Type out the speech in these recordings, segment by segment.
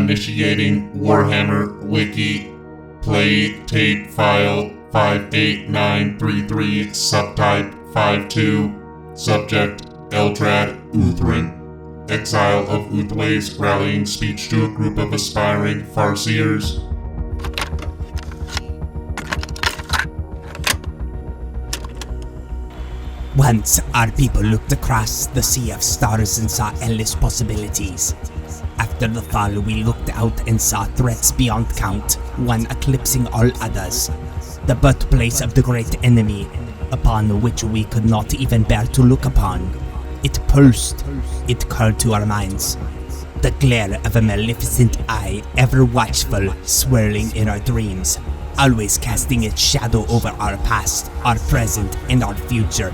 Initiating Warhammer Wiki. Play tape file 58933, subtype 52. Subject Eldrad Uthrin. Exile of Uthways rallying speech to a group of aspiring farseers. Once our people looked across the sea of stars and saw endless possibilities. After the fall, we looked out and saw threats beyond count, one eclipsing all others. The birthplace of the great enemy, upon which we could not even bear to look upon. It pulsed, it called to our minds. The glare of a maleficent eye, ever watchful, swirling in our dreams, always casting its shadow over our past, our present, and our future.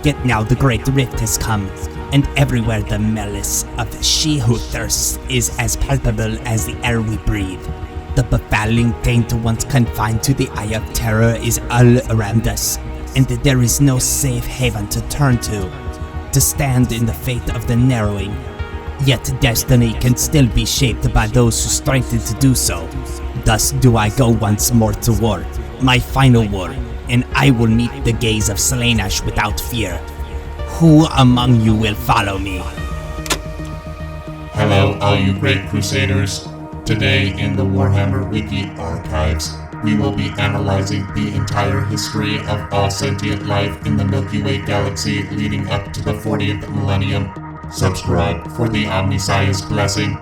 Yet now the great rift has come, and everywhere the malice of she who thirsts is as palpable as the air we breathe. The befoul taint once confined to the eye of terror is all around us, and there is no safe haven to turn to stand in the fate of the narrowing. Yet destiny can still be shaped by those who strengthen to do so. Thus do I go once more to war, my final war, and I will meet the gaze of Slaanesh without fear. Who among you will follow me? Hello, all you great crusaders. Today in the Warhammer Wiki archives, we will be analyzing the entire history of all sentient life in the Milky Way galaxy leading up to the 40th millennium. Subscribe for the Omniscience blessing.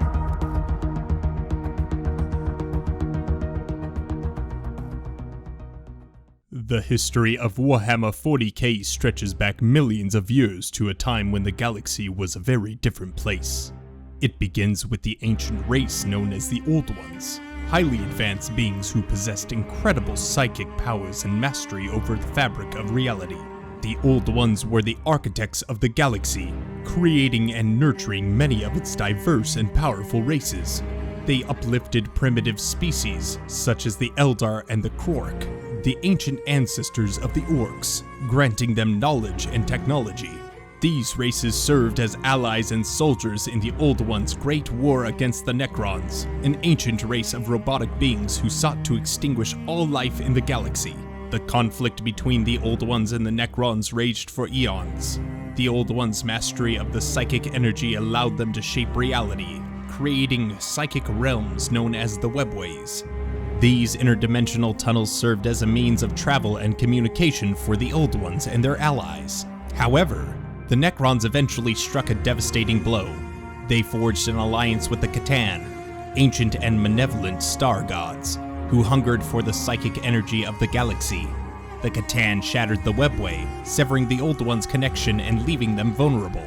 The history of Warhammer 40k stretches back millions of years to a time when the galaxy was a very different place. It begins with the ancient race known as the Old Ones, highly advanced beings who possessed incredible psychic powers and mastery over the fabric of reality. The Old Ones were the architects of the galaxy, creating and nurturing many of its diverse and powerful races. They uplifted primitive species, such as the Eldar and the Krork, the ancient ancestors of the Orcs, granting them knowledge and technology. These races served as allies and soldiers in the Old Ones' great war against the Necrons, an ancient race of robotic beings who sought to extinguish all life in the galaxy. The conflict between the Old Ones and the Necrons raged for eons. The Old Ones' mastery of the psychic energy allowed them to shape reality, creating psychic realms known as the Webways. These interdimensional tunnels served as a means of travel and communication for the Old Ones and their allies. However, the Necrons eventually struck a devastating blow. They forged an alliance with the Catan, ancient and malevolent star gods, who hungered for the psychic energy of the galaxy. The Catan shattered the Webway, severing the Old Ones' connection and leaving them vulnerable.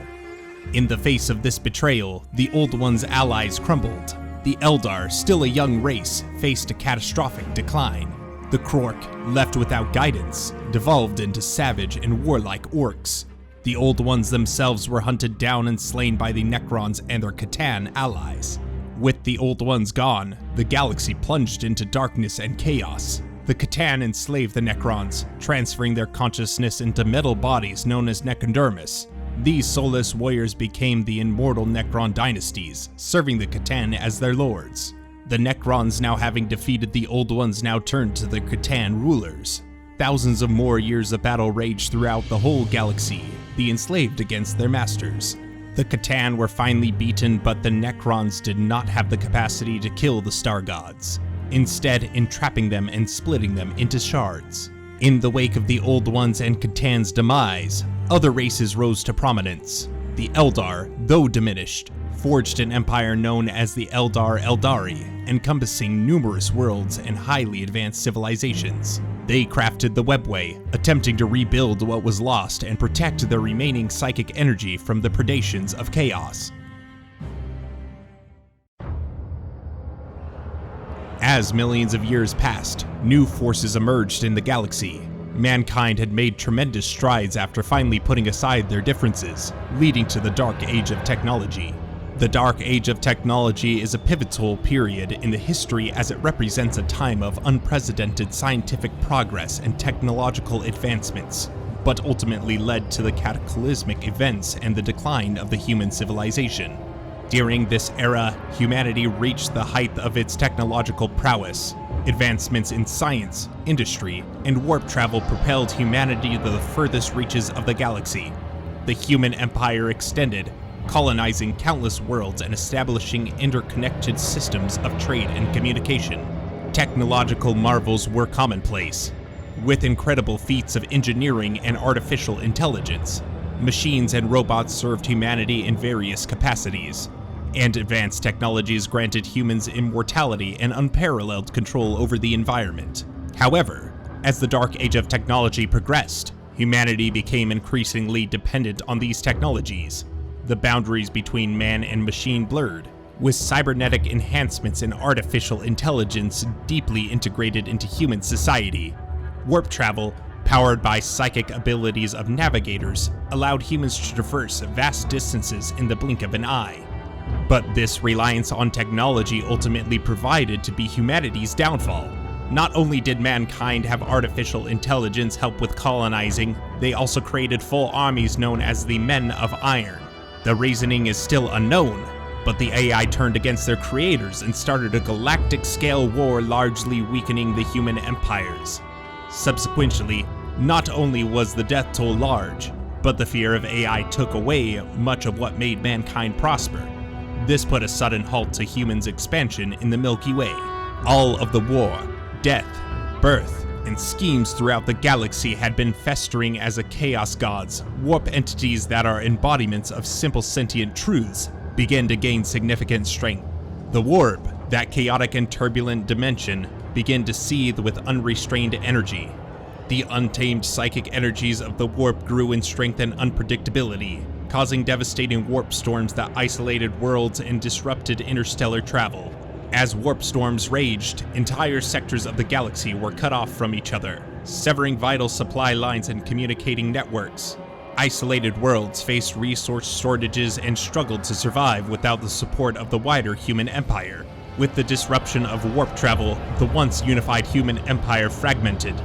In the face of this betrayal, the Old Ones' allies crumbled. The Eldar, still a young race, faced a catastrophic decline. The Krork, left without guidance, devolved into savage and warlike orcs. The Old Ones themselves were hunted down and slain by the Necrons and their Catan allies. With the Old Ones gone, the galaxy plunged into darkness and chaos. The Catan enslaved the Necrons, transferring their consciousness into metal bodies known as Necondermis. These soulless warriors became the immortal Necron dynasties, serving the Catan as their lords. The Necrons, now having defeated the Old Ones, now turned to the Catan rulers. Thousands of more years of battle raged throughout the whole galaxy, the enslaved against their masters. The Catan were finally beaten, but the Necrons did not have the capacity to kill the Star Gods, instead entrapping them and splitting them into shards. In the wake of the Old Ones and Catan's demise, other races rose to prominence. The Eldar, though diminished, forged an empire known as the Eldar Eldari, encompassing numerous worlds and highly advanced civilizations. They crafted the Webway, attempting to rebuild what was lost and protect their remaining psychic energy from the predations of chaos. As millions of years passed, new forces emerged in the galaxy. Mankind had made tremendous strides after finally putting aside their differences, leading to the Dark Age of Technology. The Dark Age of Technology is a pivotal period in the history as it represents a time of unprecedented scientific progress and technological advancements, but ultimately led to the cataclysmic events and the decline of the human civilization. During this era, humanity reached the height of its technological prowess. Advancements in science, industry, and warp travel propelled humanity to the furthest reaches of the galaxy. The human empire extended, colonizing countless worlds and establishing interconnected systems of trade and communication. Technological marvels were commonplace. With incredible feats of engineering and artificial intelligence, machines and robots served humanity in various capacities, and advanced technologies granted humans immortality and unparalleled control over the environment. However, as the Dark Age of technology progressed, humanity became increasingly dependent on these technologies. The boundaries between man and machine blurred, with cybernetic enhancements and artificial intelligence deeply integrated into human society. Warp travel, powered by psychic abilities of navigators, allowed humans to traverse vast distances in the blink of an eye. But this reliance on technology ultimately provided to be humanity's downfall. Not only did mankind have artificial intelligence help with colonizing, they also created full armies known as the Men of Iron. The reasoning is still unknown, but the AI turned against their creators and started a galactic-scale war largely weakening the human empires. Subsequently, not only was the death toll large, but the fear of AI took away much of what made mankind prosper. This put a sudden halt to humans' expansion in the Milky Way. All of the war, death, birth, and schemes throughout the galaxy had been festering as a chaos gods, warp entities that are embodiments of simple sentient truths, began to gain significant strength. The warp, that chaotic and turbulent dimension, began to seethe with unrestrained energy. The untamed psychic energies of the warp grew in strength and unpredictability, causing devastating warp storms that isolated worlds and disrupted interstellar travel. As warp storms raged, entire sectors of the galaxy were cut off from each other, severing vital supply lines and communicating networks. Isolated worlds faced resource shortages and struggled to survive without the support of the wider human empire. With the disruption of warp travel, the once unified human empire fragmented.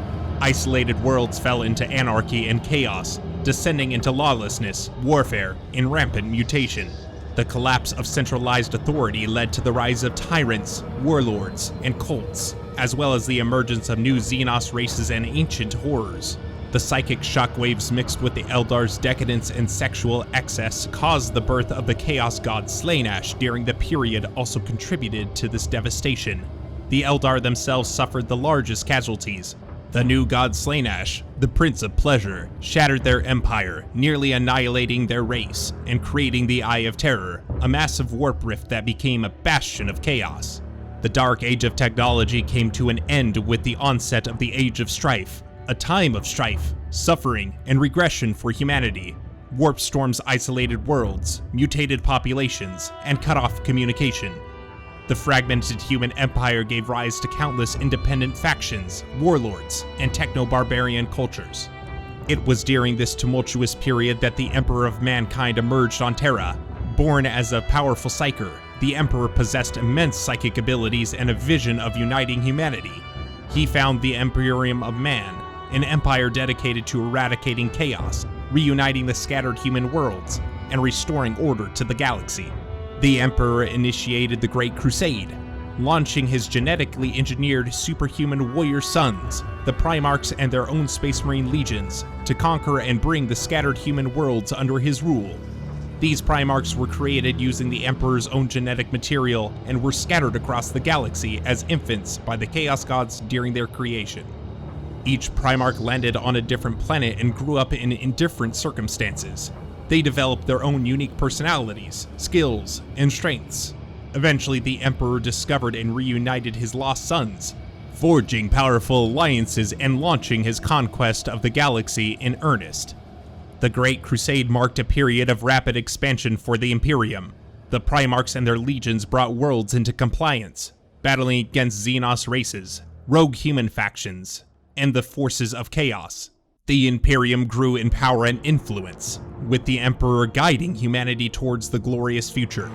Isolated worlds fell into anarchy and chaos, descending into lawlessness, warfare, and rampant mutation. The collapse of centralized authority led to the rise of tyrants, warlords, and cults, as well as the emergence of new Xenos races and ancient horrors. The psychic shockwaves mixed with the Eldar's decadence and sexual excess caused the birth of the chaos god Slaanesh during the period also contributed to this devastation. The Eldar themselves suffered the largest casualties. The new god Slaanesh, the Prince of Pleasure, shattered their empire, nearly annihilating their race, and creating the Eye of Terror, a massive warp rift that became a bastion of chaos. The Dark Age of technology came to an end with the onset of the Age of Strife, a time of strife, suffering, and regression for humanity. Warp storms isolated worlds, mutated populations, and cut off communication. The fragmented human empire gave rise to countless independent factions, warlords, and techno-barbarian cultures. It was during this tumultuous period that the Emperor of Mankind emerged on Terra. Born as a powerful psyker, the Emperor possessed immense psychic abilities and a vision of uniting humanity. He found the Imperium of Man, an empire dedicated to eradicating chaos, reuniting the scattered human worlds, and restoring order to the galaxy. The Emperor initiated the Great Crusade, launching his genetically engineered superhuman warrior sons, the Primarchs and their own Space Marine legions, to conquer and bring the scattered human worlds under his rule. These Primarchs were created using the Emperor's own genetic material and were scattered across the galaxy as infants by the Chaos Gods during their creation. Each Primarch landed on a different planet and grew up in different circumstances. They developed their own unique personalities, skills, and strengths. Eventually, the Emperor discovered and reunited his lost sons, forging powerful alliances and launching his conquest of the galaxy in earnest. The Great Crusade marked a period of rapid expansion for the Imperium. The Primarchs and their legions brought worlds into compliance, battling against Xenos races, rogue human factions, and the forces of chaos. The Imperium grew in power and influence, with the Emperor guiding humanity towards the glorious future.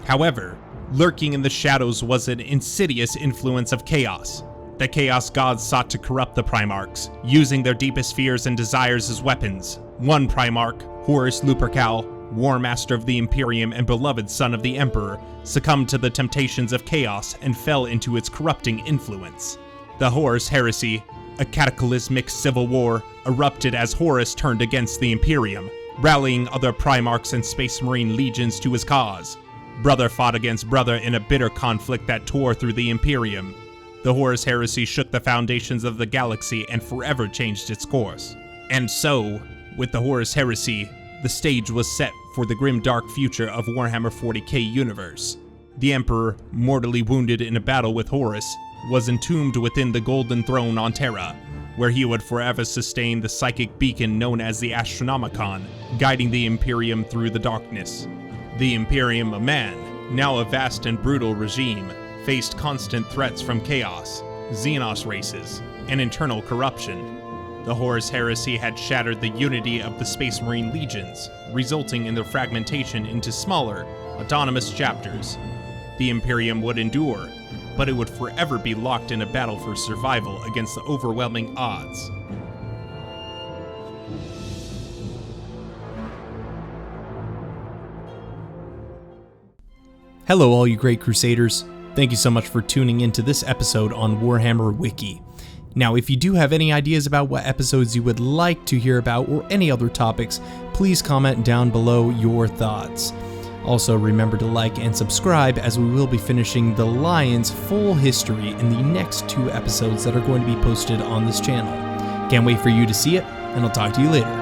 However, lurking in the shadows was an insidious influence of chaos. The Chaos Gods sought to corrupt the Primarchs, using their deepest fears and desires as weapons. One Primarch, Horus Heresy, War Master of the Imperium and beloved son of the Emperor, succumbed to the temptations of chaos and fell into its corrupting influence. The Horus Heresy, a cataclysmic civil war, erupted as Horus turned against the Imperium, rallying other Primarchs and Space Marine legions to his cause. Brother fought against brother in a bitter conflict that tore through the Imperium. The Horus Heresy shook the foundations of the galaxy and forever changed its course. And so, with the Horus Heresy, the stage was set for the grim dark future of Warhammer 40k universe. The Emperor, mortally wounded in a battle with Horus, was entombed within the Golden Throne on Terra, where he would forever sustain the psychic beacon known as the Astronomicon, guiding the Imperium through the darkness. The Imperium of Man, now a vast and brutal regime, faced constant threats from chaos, Xenos races, and internal corruption. The Horus Heresy had shattered the unity of the Space Marine legions, resulting in their fragmentation into smaller, autonomous chapters. The Imperium would endure, but it would forever be locked in a battle for survival against the overwhelming odds. Hello all you great Crusaders. Thank you so much for tuning into this episode on Warhammer Wiki. Now, if you do have any ideas about what episodes you would like to hear about or any other topics, please comment down below your thoughts. Also, remember to like and subscribe as we will be finishing the Lion's full history in the next 2 episodes that are going to be posted on this channel. Can't wait for you to see it, and I'll talk to you later.